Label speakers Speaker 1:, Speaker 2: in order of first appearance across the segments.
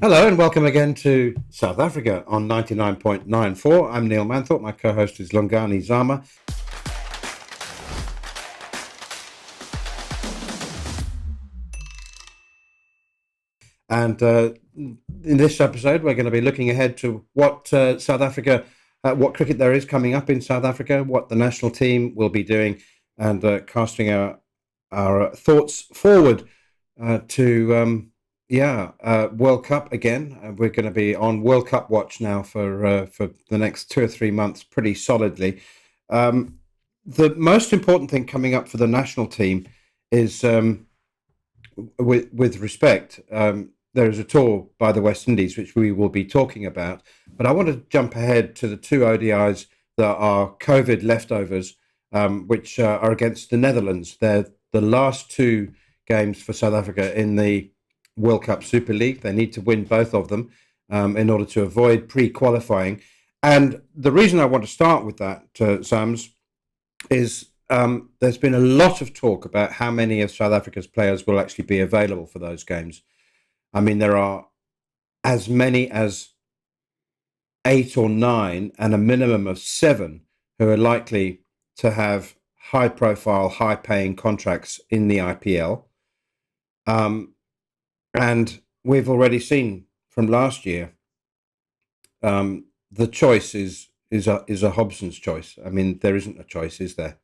Speaker 1: Hello and welcome again to South Africa on 99.94. I'm Neil Manthorpe. My co-host is Lungani Zama. And in this episode, we're going to be looking ahead to what South Africa, what cricket there is coming up in South Africa, what the national team will be doing, and casting our thoughts forward to World Cup again. We're going to be on World Cup watch now for the next 2 or 3 months, pretty solidly. The most important thing coming up for the national team is, with respect, there is a tour by the West Indies which we will be talking about. But I want to jump ahead to the two ODIs that are COVID leftovers, which are against the Netherlands. They're the last two games for South Africa in the World Cup Super League. They need to win both of them in order to avoid pre-qualifying. And the reason I want to start with that, Sams, is there's been a lot of talk about how many of South Africa's players will actually be available for those games. I mean, there are as many as 8 or 9 and a minimum of 7 who are likely to have high-profile, high-paying contracts in the IPL. And we've already seen from last year, the choice is a Hobson's choice. I mean, there isn't a choice, is there?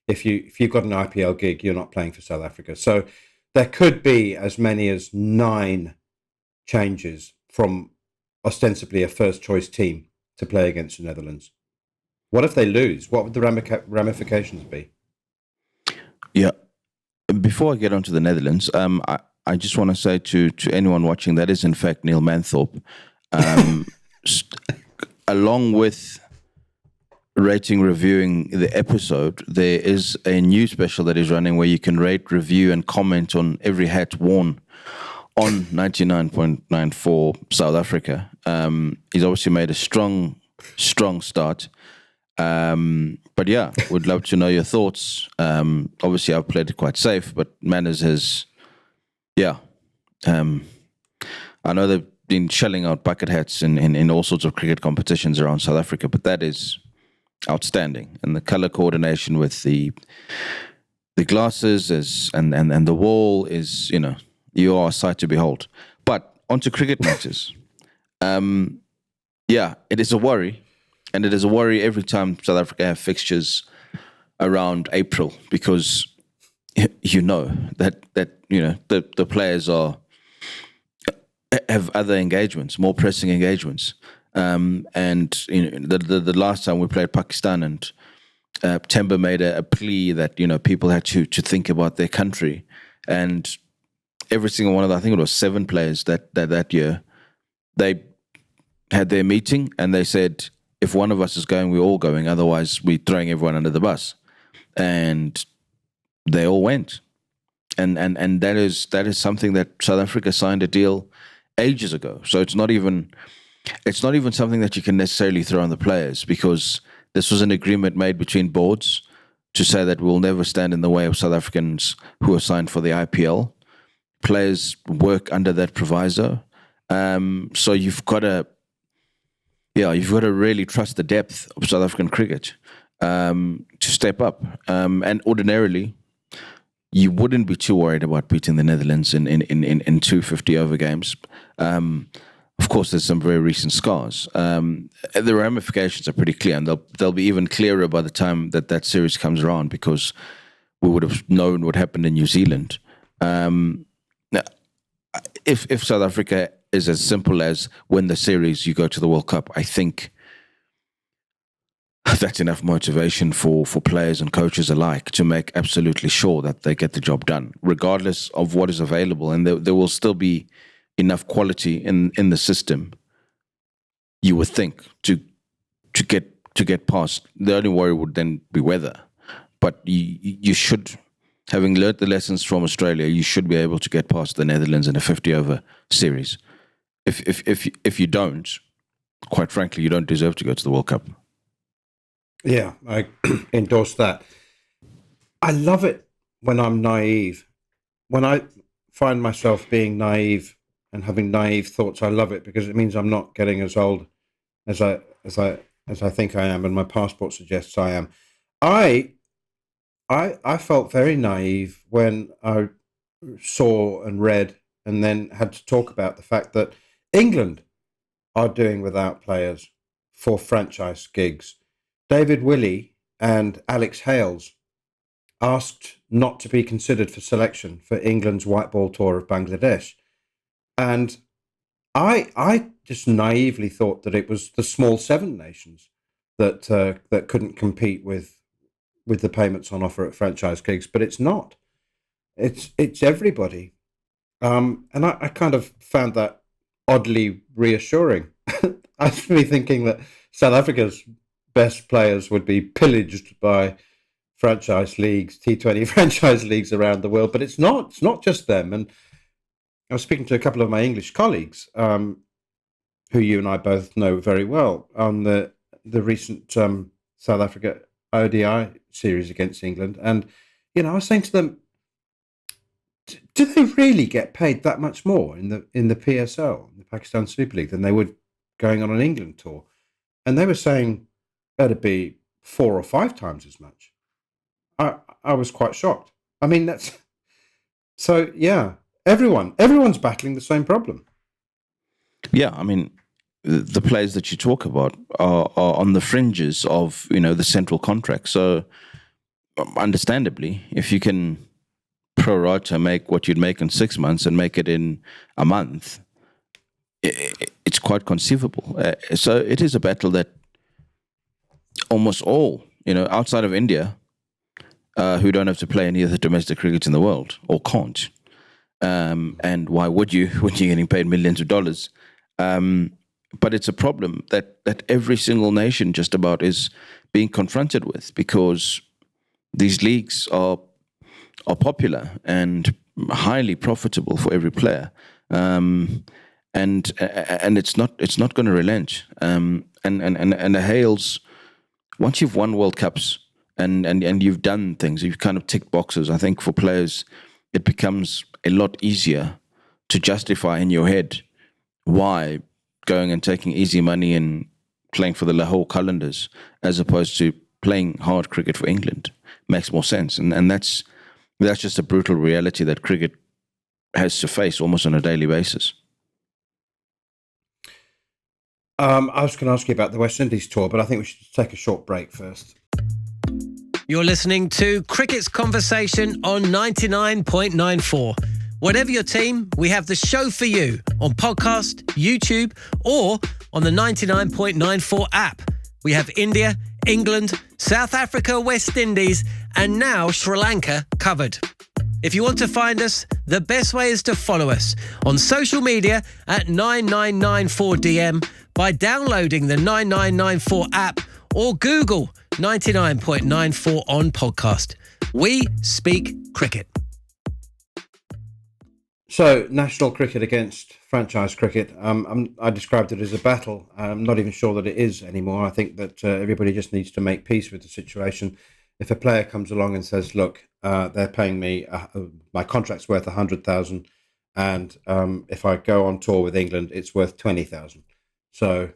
Speaker 1: If you've got an IPL gig, you're not playing for South Africa. So there could be as many as 9 changes from ostensibly a first choice team to play against the Netherlands. What if they lose? What would the ramifications be?
Speaker 2: Yeah. Before I get on to the Netherlands, I just want to say to anyone watching that is in fact Neil Manthorpe. Along with reviewing the episode, there is a new special that is running where you can rate, review, and comment on every hat worn on 99.94 South Africa. He's obviously made a strong start. But yeah, would love to know your thoughts. Obviously, I've played it quite safe, but Manners has, yeah. I know they've been shelling out bucket hats in all sorts of cricket competitions around South Africa, but that is outstanding. And the color coordination with the glasses and the wall is, you are a sight to behold. But onto cricket matters. Yeah, it is a worry. And it is a worry every time South Africa have fixtures around April, because that the players have other engagements, more pressing engagements. And the last time we played Pakistan, and Temba made a plea that people had to think about their country, and every single one of I think it was 7 players that year, they had their meeting and they said, if one of us is going, we're all going. Otherwise, we're throwing everyone under the bus. And they all went. And that is something that South Africa signed a deal ages ago. So it's not even something that you can necessarily throw on the players, because this was an agreement made between boards to say that we'll never stand in the way of South Africans who are signed for the IPL. Players work under that proviso. So you've got to really trust the depth of South African cricket to step up. And ordinarily, you wouldn't be too worried about beating the Netherlands in 250 over games. Of course, there's some very recent scars. The ramifications are pretty clear, and they'll be even clearer by the time that series comes around, because we would have known what happened in New Zealand. Now, if South Africa is as simple as win the series, you go to the World Cup, I think that's enough motivation for players and coaches alike to make absolutely sure that they get the job done, regardless of what is available. And there will still be enough quality in the system, you would think, to get past. The only worry would then be weather. But you should, having learnt the lessons from Australia, you should be able to get past the Netherlands in a 50-over series. If you don't, quite frankly, you don't deserve to go to the World Cup.
Speaker 1: Yeah, I endorse that. I love it when I'm naive. When I find myself being naive and having naive thoughts. I love it because it means I'm not getting as old as I think I am, and my passport suggests I am. I I felt very naive when I saw and read and then had to talk about the fact that England are doing without players for franchise gigs. David Willey and Alex Hales asked not to be considered for selection for England's white ball tour of Bangladesh. And I just naively thought that it was the small seven nations that couldn't compete with the payments on offer at franchise gigs, but it's not. It's everybody, and I kind of found that oddly reassuring. I was really thinking that South Africa's best players would be pillaged by franchise leagues, T20 franchise leagues around the world, but it's not. It's not just them. And I was speaking to a couple of my English colleagues, who you and I both know very well, on the recent South Africa ODI series against England, and I was saying to them, do they really get paid that much more in the PSL, the Pakistan Super League, than they would going on an England tour? And they were saying that'd be 4 or 5 times as much. I was quite shocked. I mean, that's so. Yeah, everyone's battling the same problem.
Speaker 2: Yeah, I mean, the players that you talk about are on the fringes of the central contract. So, understandably, if you can pro rata make what you'd make in 6 months and make it in a month, it's quite conceivable. So it is a battle that almost all, outside of India, who don't have to play any of the domestic cricket in the world or can't. And why would you when you're getting paid millions of dollars? But it's a problem that every single nation just about is being confronted with, because these leagues are popular and highly profitable for every player, and it's not going to relent. And the Hales, once you've won World Cups and you've done things, you've kind of ticked boxes. I think for players, it becomes a lot easier to justify in your head why going and taking easy money and playing for the Lahore Qalandars as opposed to playing hard cricket for England makes more sense. And that's just a brutal reality that cricket has to face almost on a daily basis.
Speaker 1: I was going to ask you about the West Indies tour, but I think we should take a short break first.
Speaker 3: You're listening to Cricket's Conversation on 99.94. Whatever your team, we have the show for you on podcast, YouTube, or on the 99.94 app. We have India, England, South Africa, West Indies, and now Sri Lanka covered. If you want to find us, the best way is to follow us on social media at 9994DM by downloading the 9994 app or Google 99.94 on podcast. We speak cricket.
Speaker 1: So, national cricket against franchise cricket. I described it as a battle. I'm not even sure that it is anymore. I think that everybody just needs to make peace with the situation. If a player comes along and says, "Look, they're paying me, my contract's worth 100,000, and if I go on tour with England, it's worth 20,000." So,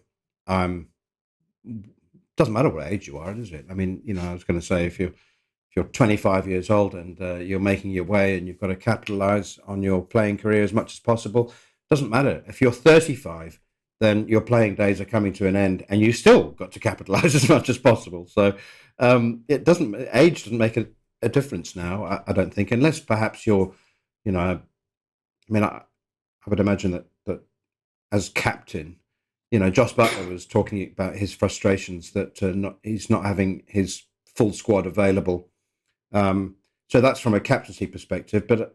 Speaker 1: doesn't matter what age you are, does it? I mean, I was going to say if you're 25 years old and you're making your way and you've got to capitalize on your playing career as much as possible, doesn't matter. If you're 35, then your playing days are coming to an end and you still got to capitalize as much as possible. So age doesn't make a difference now, I don't think, unless perhaps you're, I mean, I would imagine that as captain, Joss Butler was talking about his frustrations that he's not having his full squad available. So that's from a captaincy perspective. But,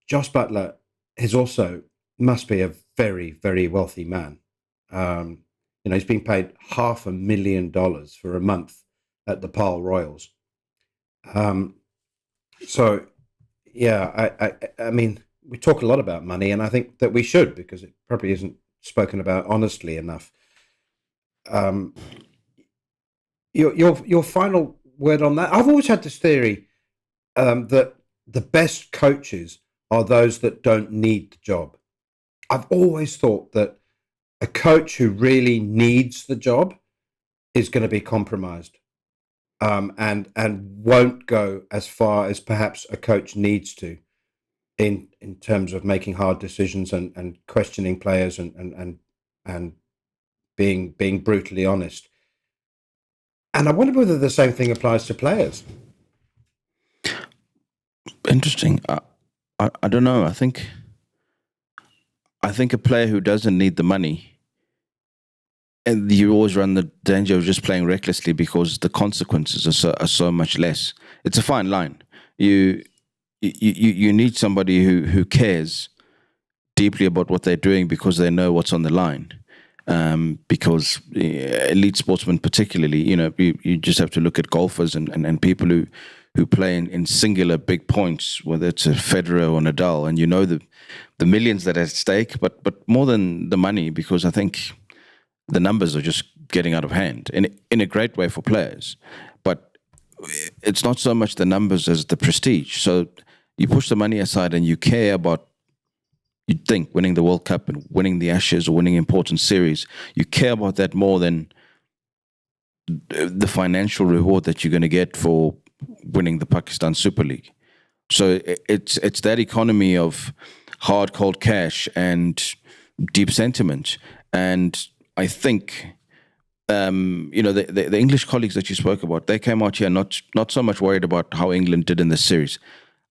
Speaker 1: Joss Butler must be a very, very wealthy man. He's being paid $500,000 for a month at the Pal Royals. So, yeah, I mean, we talk a lot about money, and I think that we should, because it probably isn't spoken about honestly enough. Your final word on that? I've always had this theory that the best coaches are those that don't need the job. I've always thought that a coach who really needs the job is going to be compromised, and won't go as far as perhaps a coach needs to in terms of making hard decisions and questioning players and being brutally honest. And I wonder whether the same thing applies to players.
Speaker 2: Interesting. I don't know. I think a player who doesn't need the money, and you always run the danger of just playing recklessly because the consequences are so much less. It's a fine line. You need somebody who cares deeply about what they're doing because they know what's on the line. Because elite sportsmen, particularly, you just have to look at golfers and people who play in singular big points, whether it's a Federer or Nadal, and the millions that are at stake, but more than the money, because I think the numbers are just getting out of hand in a great way for players. But it's not so much the numbers as the prestige. So you push the money aside and you care about, you'd think, winning the World Cup and winning the Ashes or winning important series. You care about that more than the financial reward that you're going to get for winning the Pakistan Super League. So it's that economy of hard, cold cash and deep sentiment. And I think, the English colleagues that you spoke about, they came out here not so much worried about how England did in this series.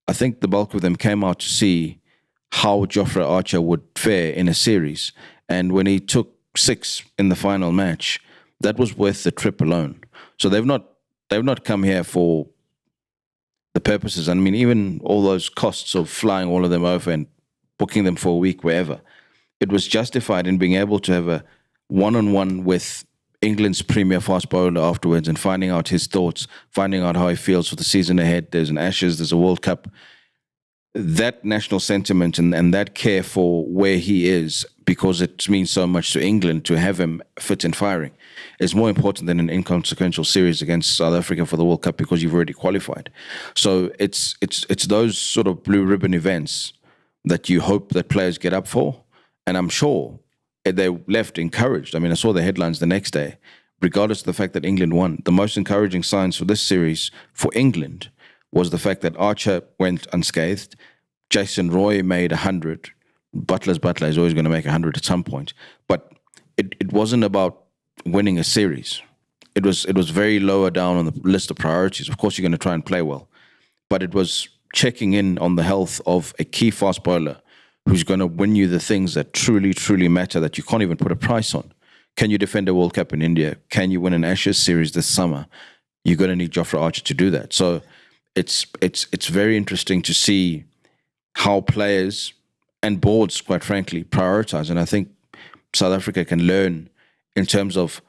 Speaker 2: I think the bulk of them came out to see how Jofra Archer would fare in a series. And when he took 6 in the final match, that was worth the trip alone. So they've not come here for the purposes. I mean, even all those costs of flying all of them over and booking them for a week wherever, it was justified in being able to have a one-on-one with England's premier fast bowler afterwards and finding out his thoughts, finding out how he feels for the season ahead. There's an Ashes, there's a World Cup. That national sentiment and that care for where he is, because it means so much to England to have him fit and firing, is more important than an inconsequential series against South Africa for the World Cup because you've already qualified. So it's those sort of blue ribbon events that you hope that players get up for. And I'm sure they left encouraged. I mean, I saw the headlines the next day, regardless of the fact that England won. The most encouraging signs for this series for England was the fact that Archer went unscathed. Jason Roy made 100. Butler is always going to make 100 at some point. But it wasn't about winning a series. It was very lower down on the list of priorities. Of course, you're going to try and play well. But it was checking in on the health of a key fast bowler who's going to win you the things that truly, truly matter that you can't even put a price on. Can you defend a World Cup in India? Can you win an Ashes series this summer? You're going to need Jofra Archer to do that. So it's very interesting to see how players and boards, quite frankly, prioritize. And I think South Africa can learn in terms of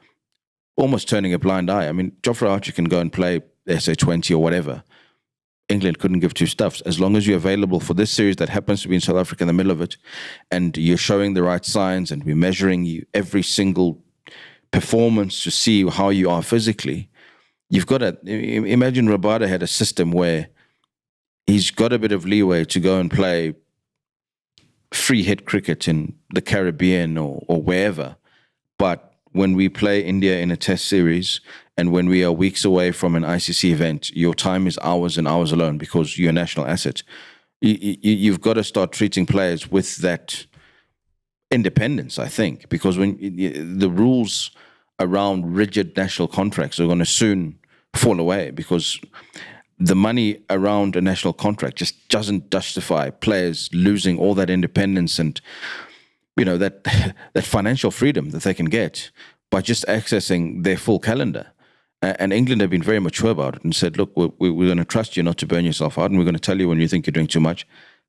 Speaker 2: almost turning a blind eye. I mean, Jofra Archer can go and play SA20 or whatever. England couldn't give two stuffs. As long as you're available for this series that happens to be in South Africa in the middle of it, and you're showing the right signs and we're measuring you every single performance to see how you are physically, you've got to imagine Rabada had a system where he's got a bit of leeway to go and play free hit cricket in the Caribbean or wherever. But when we play India in a test series and when we are weeks away from an ICC event, your time is hours and hours alone because you're a national asset. You've got to start treating players with that independence, I think, because when the rules around rigid national contracts are going to soon fall away because the money around a national contract just doesn't justify players losing all that independence and that financial freedom that they can get by just accessing their full calendar. And England have been very mature about it and said, look, we're going to trust you not to burn yourself out, and we're going to tell you when you think you're doing too much.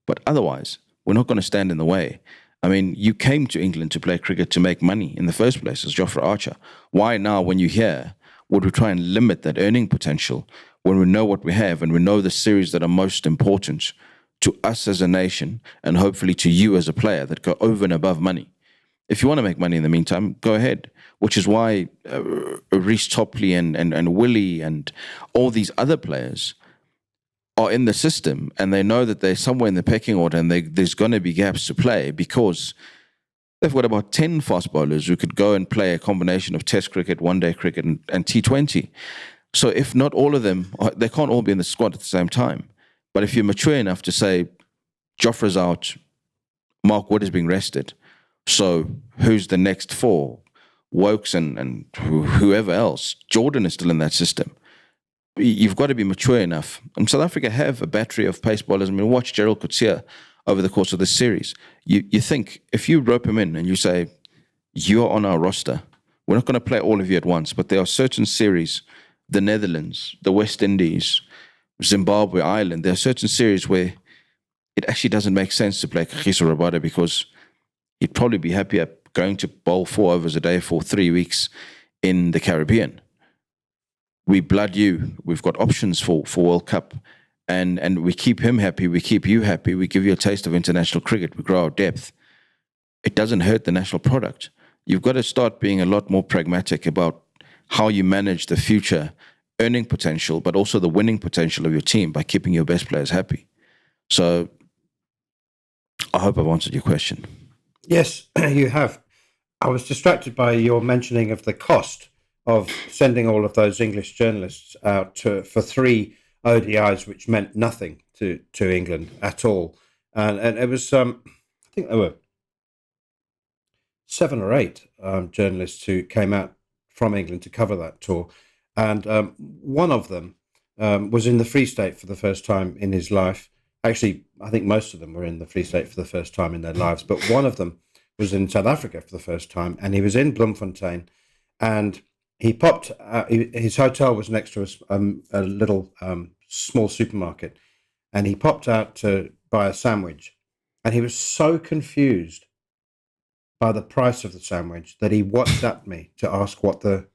Speaker 2: But otherwise, we're not going to stand in the way. I mean, you came to England to play cricket to make money in the first place as Jofra Archer. Why now, when you're here, would we try and limit that earning potential when we know what we have and we know the series that are most important to us as a nation and hopefully to you as a player that go over and above money? If you want to make money in the meantime, go ahead. Which is why Reece Topley and Willie and all these other players are in the system and they know that they're somewhere in the pecking order and there's going to be gaps to play because they've got about 10 fast bowlers who could go and play a combination of Test cricket, one-day cricket, and T20. So if not all of them, they can't all be in the squad at the same time. But if you're mature enough to say, Jofra's out, Mark Wood is being rested, so who's the next four? Wokes and whoever else. Jordan is still in that system. You've got to be mature enough. And South Africa have a battery of pace bowlers. I mean, watch Gerald Coetzee over the course of this series. You think, if you rope him in and you say, you're on our roster, we're not going to play all of you at once, but there are certain series, the Netherlands, the West Indies, Zimbabwe, Ireland, there are certain series where it actually doesn't make sense to play Kagiso Rabada because he'd probably be happier going to bowl 4 overs a day for 3 weeks in the Caribbean. We blood you. We've got options for World Cup. And we keep him happy. We keep you happy. We give you a taste of international cricket. We grow our depth. It doesn't hurt the national product. You've got to start being a lot more pragmatic about how you manage the future earning potential, but also the winning potential of your team by keeping your best players happy. So I hope I've answered your question.
Speaker 1: Yes, you have. I was distracted by your mentioning of the cost of sending all of those English journalists out for 3 ODIs, which meant nothing to England at all. And it was, I think there were 7 or 8 journalists who came out from England to cover that tour. And one of them was in the Free State for the first time in his life. Actually, I think most of them were in the Free State for the first time in their lives, but one of them was in South Africa for the first time, and he was in Bloemfontein, and he popped. His hotel was next to a little small supermarket, and he popped out to buy a sandwich, and he was so confused by the price of the sandwich that he WhatsApped me to ask what the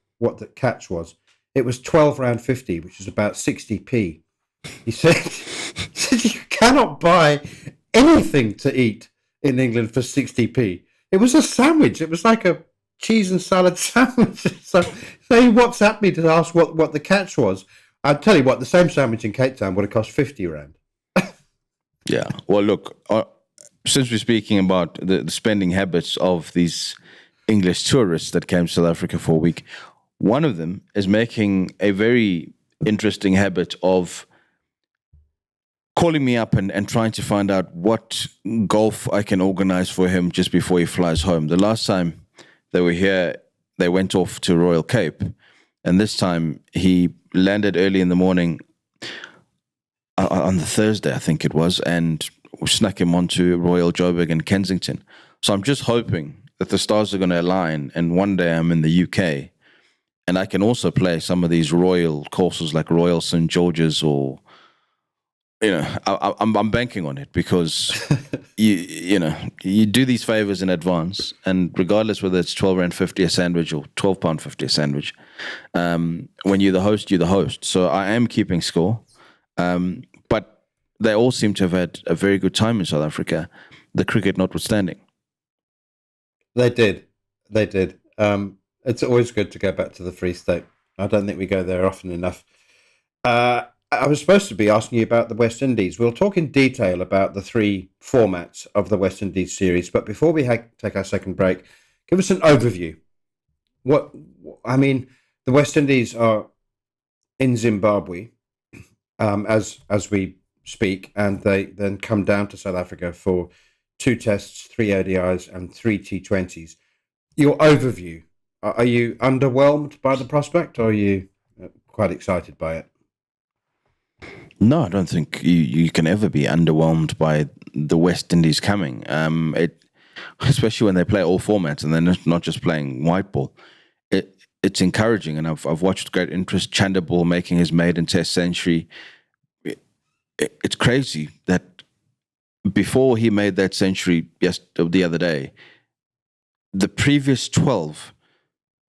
Speaker 1: catch was. It was £12.50, which is about 60p. He said, you cannot buy anything to eat in England for 60p. It was a sandwich. It was like a cheese and salad sandwich. So he WhatsApped me to ask what the catch was. I'll tell you what, the same sandwich in Cape Town would have cost 50 rand.
Speaker 2: Yeah. Well, look, since we're speaking about the spending habits of these English tourists that came to South Africa for a week, one of them is making a very interesting habit of calling me up and trying to find out what golf I can organize for him just before he flies home. The last time they were here, they went off to Royal Cape. And this time he landed early in the morning on the Thursday, I think it was, and we snuck him onto Royal Joburg and Kensington. So I'm just hoping that the stars are going to align and one day I'm in the UK and I can also play some of these royal courses like Royal St. George's or, you know, I'm banking on it because you do these favors in advance, and regardless whether it's £12.50 a sandwich or £12.50 a sandwich, when you're the host, you're the host. So I am keeping score, but they all seem to have had a very good time in South Africa, the cricket notwithstanding.
Speaker 1: They did. It's always good to go back to the Free State. I don't think we go there often enough. I was supposed to be asking you about the West Indies. We'll talk in detail about the 3 formats of the West Indies series, but before we take our second break, give us an overview. The West Indies are in Zimbabwe as we speak, and they then come down to South Africa for 2 tests, 3 ODIs, and 3 T20s. Your overview, are you underwhelmed by the prospect, or are you quite excited by it?
Speaker 2: No, I don't think you can ever be underwhelmed by the West Indies coming. Especially when they play all formats and they're not just playing white ball. It's encouraging, and I've watched great interest. Chandimal making his maiden Test century. It's crazy that before he made that century the other day, the previous 12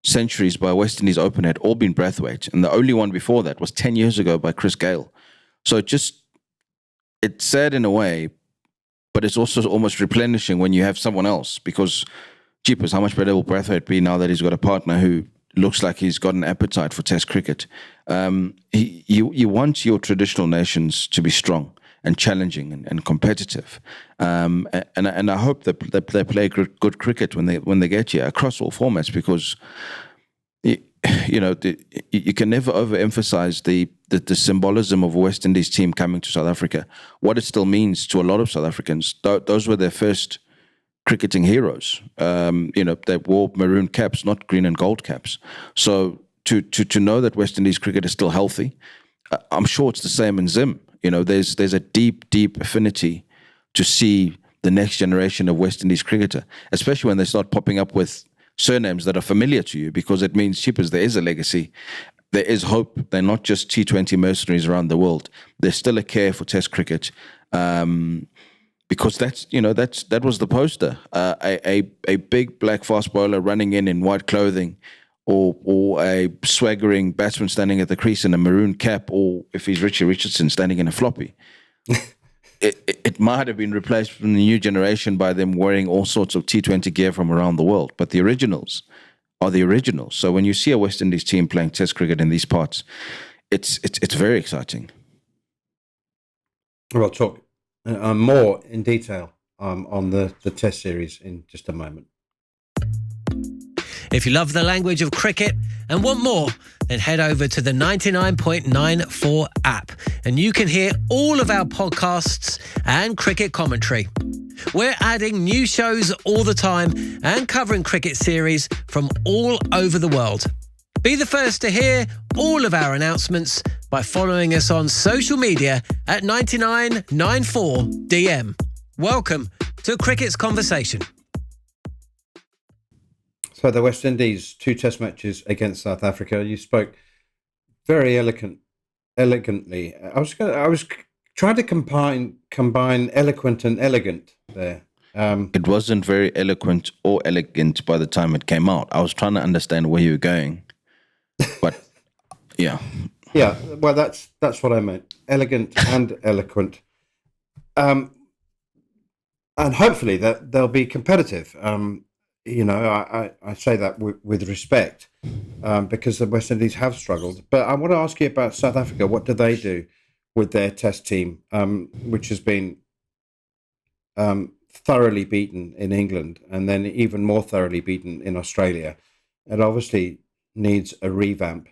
Speaker 2: centuries by West Indies Open had all been breathweight, and the only one before that was 10 years ago by Chris Gayle. So it's sad in a way, but it's also almost replenishing when you have someone else, because, jeepers, how much better will Brathwaite be now that he's got a partner who looks like he's got an appetite for Test cricket. You want your traditional nations to be strong, and challenging and competitive. And I hope that they play good cricket when they get here across all formats, because you can never overemphasize the symbolism of a West Indies team coming to South Africa. What it still means to a lot of South Africans. Those were their first cricketing heroes. They wore maroon caps, not green and gold caps. So to know that West Indies cricket is still healthy, I'm sure it's the same in Zim. There's a deep affinity to see the next generation of West Indies cricketer, especially when they start popping up with surnames that are familiar to you, because it means, Shippers, there is a legacy. There is hope. They're not just T20 mercenaries around the world. There's still a care for Test cricket. Because that was the poster. A big black fast bowler running in white clothing, or a swaggering batsman standing at the crease in a maroon cap, or if he's Richie Richardson, standing in a floppy. It might have been replaced from the new generation by them wearing all sorts of T20 gear from around the world. But the originals are the originals. So when you see a West Indies team playing Test cricket in these parts, it's very exciting.
Speaker 1: We'll talk more in detail on the Test series in just a moment.
Speaker 3: If you love the language of cricket and want more, then head over to the 99.94 app and you can hear all of our podcasts and cricket commentary. We're adding new shows all the time and covering cricket series from all over the world. Be the first to hear all of our announcements by following us on social media at 9994DM. Welcome to Cricket's Conversation.
Speaker 1: So the West Indies 2 Test matches against South Africa. You spoke very elegantly. I was trying to combine eloquent and elegant there.
Speaker 2: It wasn't very eloquent or elegant by the time it came out. I was trying to understand where you were going, but yeah.
Speaker 1: Yeah, well, that's what I meant. Elegant and eloquent. And hopefully that they'll be competitive. I say that with respect, because the West Indies have struggled. But I want to ask you about South Africa. What do they do with their Test team, which has been thoroughly beaten in England and then even more thoroughly beaten in Australia? It obviously needs a revamp.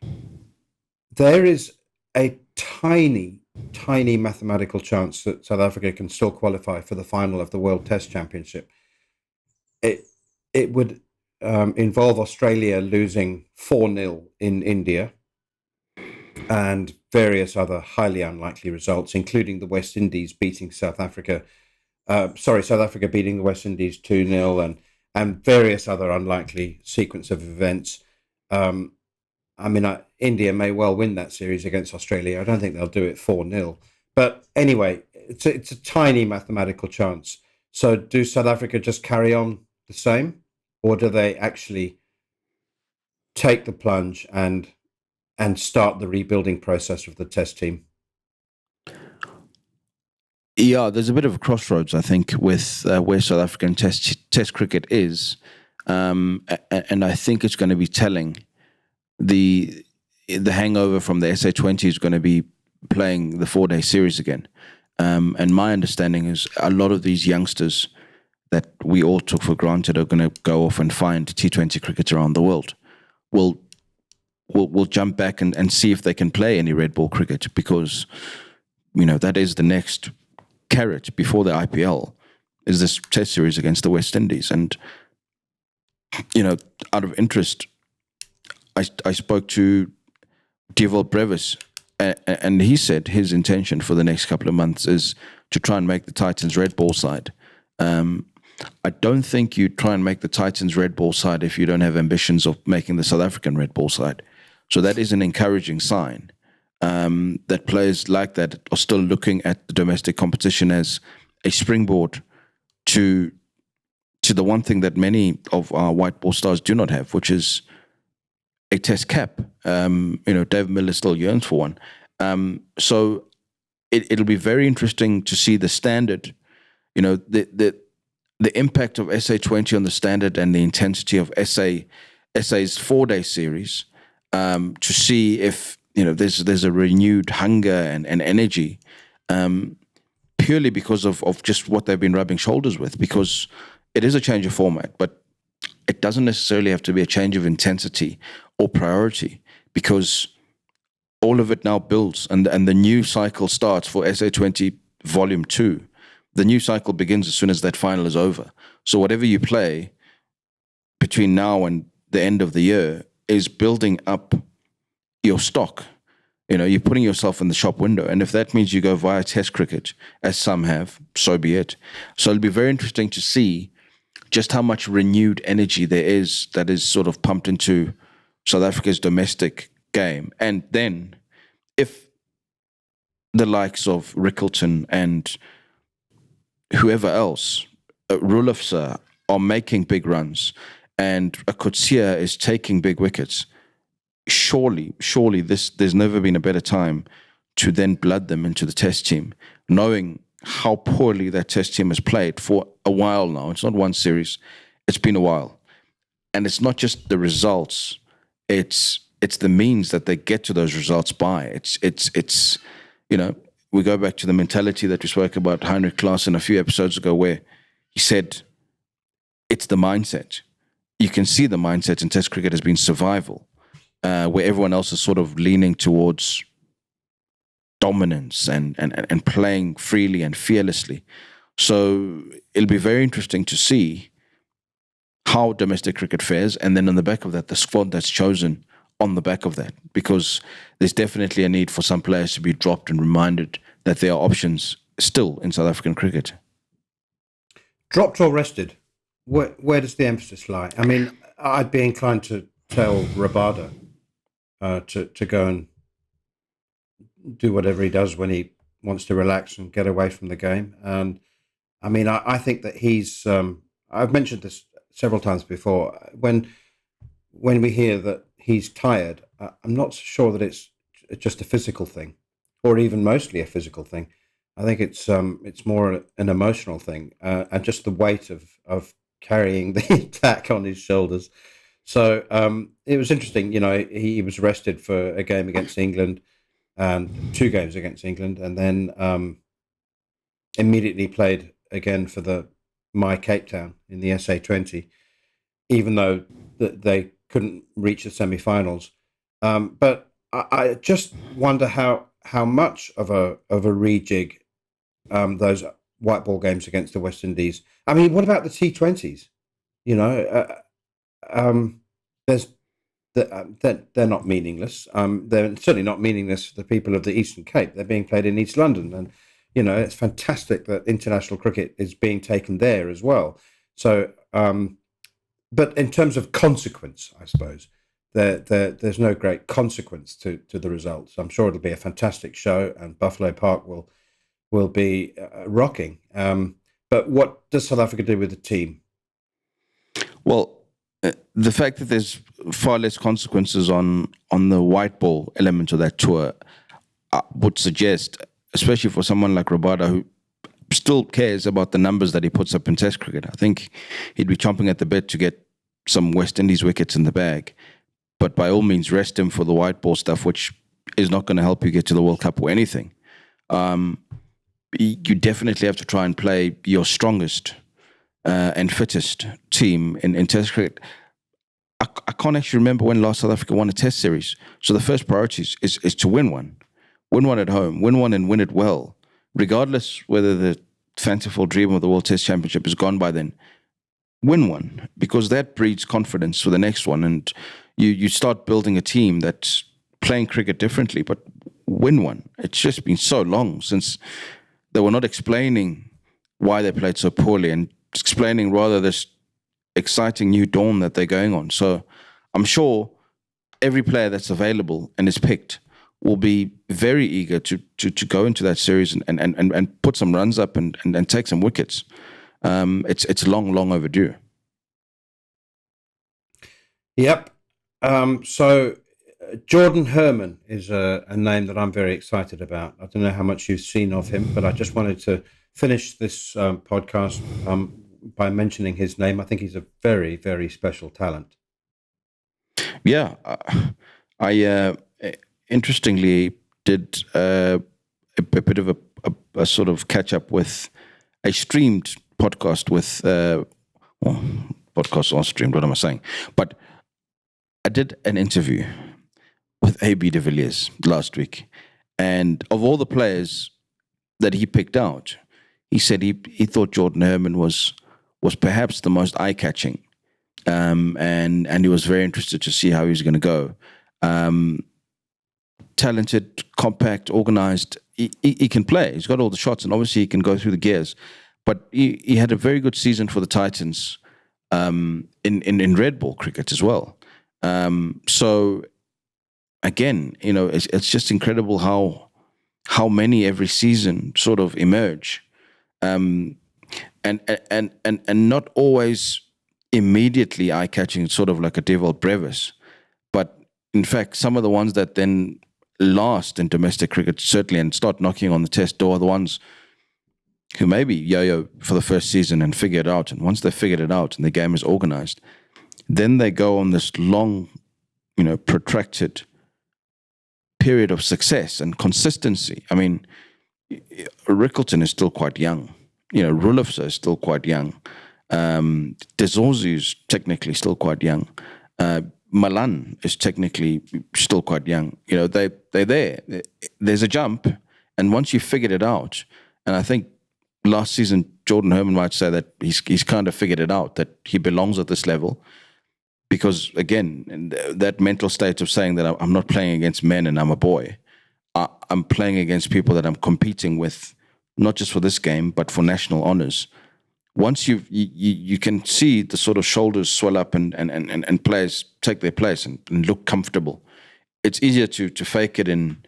Speaker 1: There is a tiny mathematical chance that South Africa can still qualify for the final of the World Test Championship. It would involve Australia losing 4-0 in India and various other highly unlikely results, including the West Indies beating South Africa. South Africa beating the West Indies 2-0 and various other unlikely sequence of events. India may well win that series against Australia. I don't think they'll do it 4-0. But anyway, it's a tiny mathematical chance. So do South Africa just carry on the same, or do they actually take the plunge and start the rebuilding process of the Test team?
Speaker 2: Yeah, there's a bit of a crossroads, I think, with where South African Test cricket is, and I think it's going to be telling. The hangover from the SA20 is going to be playing the 4-day series again, and my understanding is a lot of these youngsters that we all took for granted are going to go off and find T20 cricket around the world. We'll jump back and see if they can play any red ball cricket, because that is the next carrot before the IPL is this Test series against the West Indies. And out of interest, I spoke to Dewald Brevis, and he said his intention for the next couple of months is to try and make the Titans red ball side. I don't think you try and make the Titans red ball side if you don't have ambitions of making the South African red ball side. So that is an encouraging sign that players like that are still looking at the domestic competition as a springboard to the one thing that many of our white ball stars do not have, which is a Test cap. Dave Miller still yearns for one. So it'll be very interesting to see the standard, the impact of SA20 on the standard and the intensity of SA's 4-day series, to see if there's a renewed hunger and energy. purely because of just what they've been rubbing shoulders with, because it is a change of format, but it doesn't necessarily have to be a change of intensity or priority, because all of it now builds, and the new cycle starts for SA20 Volume 2. The new cycle begins as soon as that final is over. So whatever you play between now and the end of the year is building up your stock. You're putting yourself in the shop window. And if that means you go via Test cricket, as some have, so be it. So it'll be very interesting to see just how much renewed energy there is that is sort of pumped into South Africa's domestic game. And then if the likes of Rickleton and whoever else, Rulofse, are making big runs, and a Coetzee is taking big wickets, surely there's never been a better time to then blood them into the Test team, knowing how poorly that Test team has played for a while now. It's not one series, it's been a while. And it's not just the results, it's the means that they get to those results by. It's we go back to the mentality that we spoke about Heinrich Klaassen a few episodes ago, where he said it's the mindset. You can see the mindset in Test cricket has been survival, where everyone else is sort of leaning towards dominance and playing freely and fearlessly. So it'll be very interesting to see how domestic cricket fares, and then on the back of that, the squad that's chosen on the back of that, because there's definitely a need for some players to be dropped and reminded that there are options still in South African cricket.
Speaker 1: Dropped or rested? Where does the emphasis lie? I mean, I'd be inclined to tell Rabada to go and do whatever he does when he wants to relax and get away from the game. And I mean, I think that he's. I've mentioned this several times before. When we hear that he's tired, I'm not sure that it's just a physical thing, or even mostly a physical thing. I think it's more an emotional thing, and just the weight of carrying the attack on his shoulders. So it was interesting. He was rested for a game against England and 2 games against England, and then immediately played again for the My Cape Town in the SA20, even though they couldn't reach the semi-finals. But I just wonder how much of a rejig those white ball games against the West Indies. I mean, what about the T20s? There's they're not meaningless. They're certainly not meaningless for the people of the Eastern Cape. They're being played in East London, and it's fantastic that international cricket is being taken there as well. So, but in terms of consequence, I suppose there's no great consequence to the results. I'm sure it'll be a fantastic show, and Buffalo Park will be rocking. But what does South Africa do with the team?
Speaker 2: Well, the fact that there's far less consequences on the white ball element of that tour would suggest, especially for someone like Rabada, who still cares about the numbers that he puts up in Test cricket, I think he'd be chomping at the bit to get some West Indies wickets in the bag. But by all means, rest him for the white ball stuff, which is not going to help you get to the World Cup or anything. You definitely have to try and play your strongest and fittest team in Test cricket. I can't actually remember when last South Africa won a Test series. So the first priority is to win one. Win one at home. Win one and win it well. Regardless whether the fanciful dream of the World Test Championship is gone by then, win one, because that breeds confidence for the next one. And you start building a team that's playing cricket differently, but win one. It's just been so long since they were not explaining why they played so poorly and explaining rather this exciting new dawn that they're going on. So I'm sure every player that's available and is picked will be very eager to go into that series and put some runs up and take some wickets. It's long overdue.
Speaker 1: Yep. So Jordan Herman is a name that I'm very excited about. I don't know how much you've seen of him, but I just wanted to finish this podcast by mentioning his name. I think he's a very, very special talent.
Speaker 2: Yeah, I interestingly did a bit of a sort of catch up with a streamed podcast with, podcasts are streamed, what am I saying? But I did an interview with AB de Villiers last week. And of all the players that he picked out, he said he thought Jordan Herman was perhaps the most eye-catching. And he was very interested to see how he was going to go. Talented, compact, organized. He can play. He's got all the shots, and obviously he can go through the gears. But he had a very good season for the Titans in red ball cricket as well. So again, it's just incredible how many every season sort of emerge, and not always immediately eye-catching, sort of like a Devil Brevis, but in fact, some of the ones that then last in domestic cricket, certainly, and start knocking on the test door, are the ones who maybe yo-yo for the first season and figure it out. And once they figured it out and the game is organized, then they go on this long, protracted period of success and consistency. I mean, Rickleton is still quite young. Rulofse is still quite young. Desorzi is technically still quite young. Malan is technically still quite young. They're there. There's a jump, and once you figured it out, and I think last season Jordan Herman might say that he's kind of figured it out, that he belongs at this level, because again, that mental state of saying that I'm not playing against men and I'm a boy. I'm playing against people that I'm competing with, not just for this game, but for national honors. Once you can see the sort of shoulders swell up and players take their place and look comfortable. It's easier to fake it in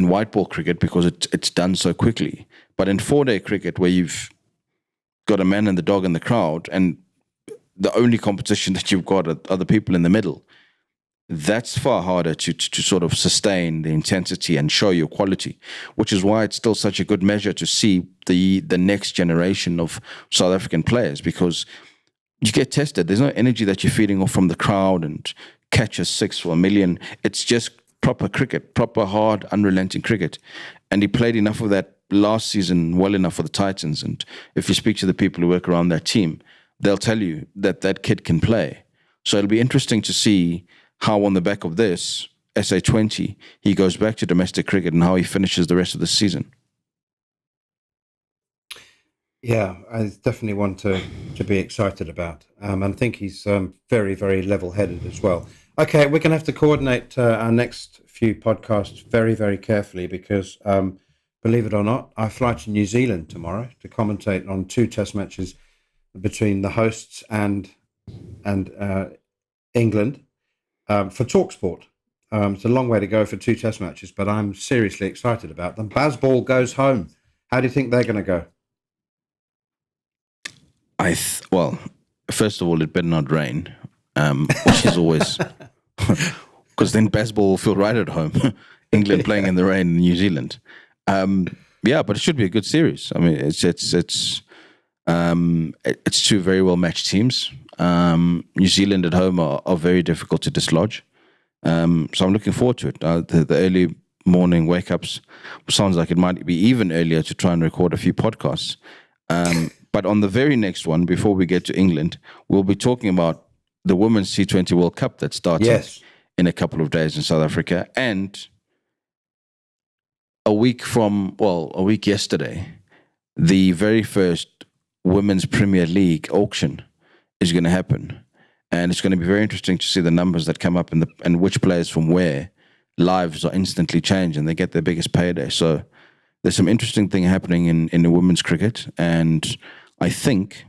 Speaker 2: white ball cricket because it's done so quickly. But in 4-day cricket, where you've got a man and the dog in the crowd, and the only competition that you've got are other people in the middle, that's far harder to sort of sustain the intensity and show your quality, which is why it's still such a good measure to see the next generation of South African players, because you get tested. There's no energy that you're feeding off from the crowd and catch a 6 for a million. It's just proper cricket, proper hard, unrelenting cricket. And he played enough of that last season, well enough for the Titans. And if you speak to the people who work around that team, they'll tell you that kid can play. So it'll be interesting to see how on the back of this, SA20, he goes back to domestic cricket and how he finishes the rest of the season.
Speaker 1: Yeah, I definitely want to be excited about. And I think he's very, very level-headed as well. Okay, we're going to have to coordinate our next few podcasts very, very carefully because, believe it or not, I fly to New Zealand tomorrow to commentate on 2 test matches between the hosts and England. For TalkSport. It's a long way to go for 2 test matches, but I'm seriously excited about them. Bazball goes home. How do you think they're going to go?
Speaker 2: Well, first of all, it better not rain, which is always... Because then Bazball will feel right at home. England playing in the rain in New Zealand. Yeah, but it should be a good series. I mean, it's 2 very well-matched teams. New Zealand at home are very difficult to dislodge. So I'm looking forward to it. The early morning wake-ups sounds like it might be even earlier to try and record a few podcasts. But on the very next one, before we get to England, we'll be talking about the Women's T20 World Cup that starts in a couple of days in South Africa. And a week yesterday, the very first Women's Premier League auction is going to happen, and it's going to be very interesting to see the numbers that come up and which players from where lives are instantly changed and they get their biggest payday. So there's some interesting thing happening in the women's cricket, and I think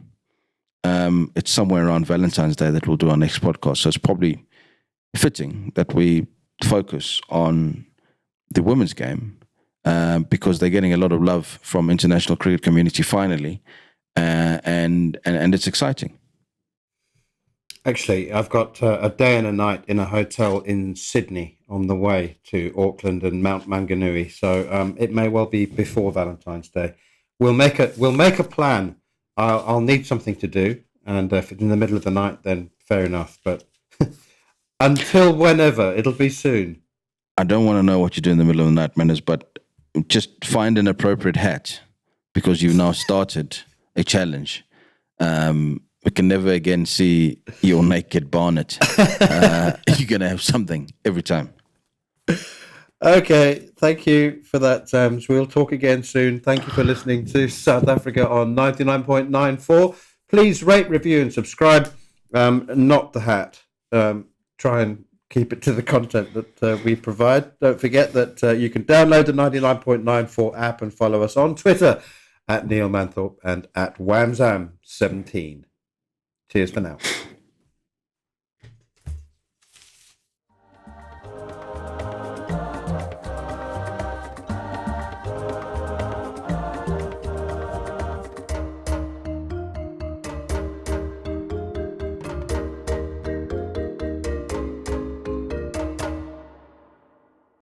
Speaker 2: it's somewhere around Valentine's Day that we'll do our next podcast. So it's probably fitting that we focus on the women's game because they're getting a lot of love from international cricket community finally, and it's exciting.
Speaker 1: Actually, I've got a day and a night in a hotel in Sydney on the way to Auckland and Mount Maunganui, so it may well be before Valentine's Day. We'll make a plan. I'll need something to do, and if it's in the middle of the night, then fair enough. But until whenever, it'll be soon.
Speaker 2: I don't want to know what you do in the middle of the night, Manners, but just find an appropriate hat because you've now started a challenge. We can never again see your naked Barnet. You're going to have something every time.
Speaker 1: Okay, thank you for that, Tams. We'll talk again soon. Thank you for listening to South Africa on 99.94. Please rate, review, and subscribe. Not the hat. Try and keep it to the content that we provide. Don't forget that you can download the 99.94 app and follow us on Twitter at Neil Manthorpe and at Whamzam17. Cheers for now.